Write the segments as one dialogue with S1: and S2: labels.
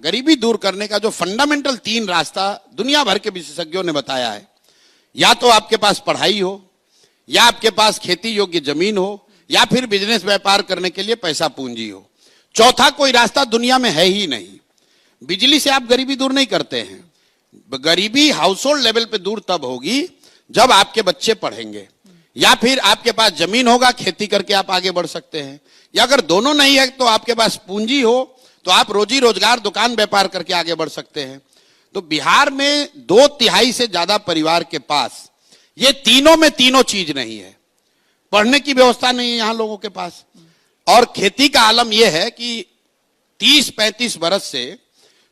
S1: गरीबी दूर करने का जो फंडामेंटल 3 रास्ता दुनिया भर के विशेषज्ञों ने बताया है, या तो आपके पास पढ़ाई हो, या आपके पास खेती योग्य जमीन हो, या फिर बिजनेस व्यापार करने के लिए पैसा पूंजी हो। चौथा कोई रास्ता दुनिया में है ही नहीं। बिजली से आप गरीबी दूर नहीं करते हैं। गरीबी हाउस होल्ड लेवल पे दूर तब होगी जब आपके बच्चे पढ़ेंगे, या फिर आपके पास जमीन होगा, खेती करके आप आगे बढ़ सकते हैं, या अगर दोनों नहीं है तो आपके पास पूंजी हो तो आप रोजी रोजगार दुकान व्यापार करके आगे बढ़ सकते हैं। तो बिहार में 2/3 से ज्यादा परिवार के पास ये तीनों में तीनों चीज नहीं है। पढ़ने की व्यवस्था नहीं है यहां लोगों के पास, और खेती का आलम यह है कि 30-35 बरस से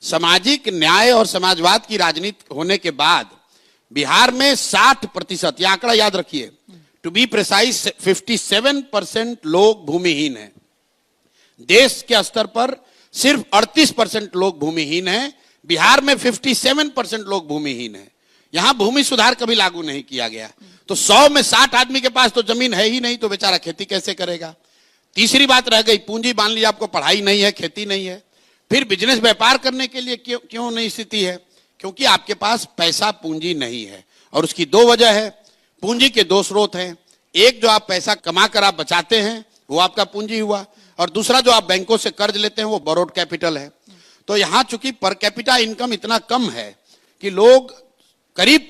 S1: सामाजिक न्याय और समाजवाद की राजनीति होने के बाद बिहार में 60%, यह आंकड़ा याद रखिए, टू बी प्रिसाइज 57% लोग भूमिहीन हैं। देश के स्तर पर सिर्फ 38% लोग भूमिहीन हैं। बिहार में 57% लोग भूमिहीन हैं। यहां भूमि सुधार कभी लागू नहीं किया गया। तो 100 में 60 आदमी के पास तो जमीन है ही नहीं, तो बेचारा खेती कैसे करेगा। तीसरी बात रह गई पूंजी। मान लीजिए आपको पढ़ाई नहीं है, खेती नहीं है, फिर बिजनेस व्यापार करने के लिए क्यों नहीं स्थिति है? क्योंकि आपके पास पैसा पूंजी नहीं है। और उसकी 2 वजह है। पूंजी के 2 स्रोत हैं। एक, जो आप पैसा कमा कर आप बचाते हैं, वो आपका पूंजी हुआ, और दूसरा जो आप बैंकों से कर्ज लेते हैं वो बोरोड कैपिटल है। तो यहां चूंकि पर कैपिटा इनकम इतना कम है कि लोग करीब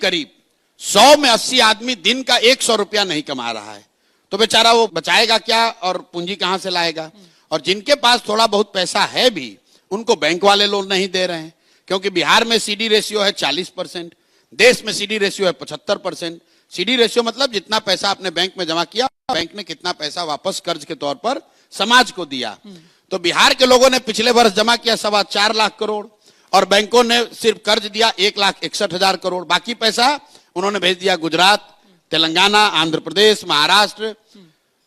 S1: 100 में 80 आदमी दिन का 100 रुपया नहीं कमा रहा है, तो बेचारा वो बचाएगा क्या और पूंजी कहां से लाएगा? और जिनके पास थोड़ा बहुत पैसा है भी, उनको बैंक वाले लोन नहीं दे रहे हैं, क्योंकि बिहार में सीडी रेशियो है 40%, देश में सीडी रेशियो है 75%। सीडी रेशियो मतलब जितना पैसा आपने बैंक में जमा किया, बैंक ने कितना पैसा वापस कर्ज के तौर पर समाज को दिया। तो बिहार के लोगों ने पिछले वर्ष जमा किया 4.25 लाख करोड़, और बैंकों ने सिर्फ कर्ज दिया 1,61,000 करोड़। बाकी पैसा उन्होंने भेज दिया गुजरात, तेलंगाना, आंध्र प्रदेश, महाराष्ट्र।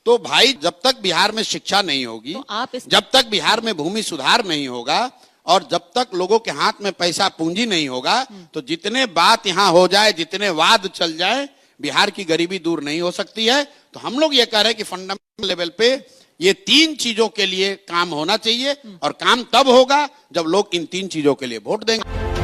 S1: तो भाई, जब तक बिहार में शिक्षा नहीं होगी, तो जब तक बिहार में भूमि सुधार नहीं होगा, और जब तक लोगों के हाथ में पैसा पूंजी नहीं होगा, तो जितने बात यहां हो जाए, जितने वाद चल जाए, बिहार की गरीबी दूर नहीं हो सकती है। तो हम लोग ये कह रहे हैं कि फंडामेंटल लेवल पे ये 3 चीजों के लिए काम होना चाहिए, और काम तब होगा जब लोग इन 3 चीजों के लिए वोट देंगे।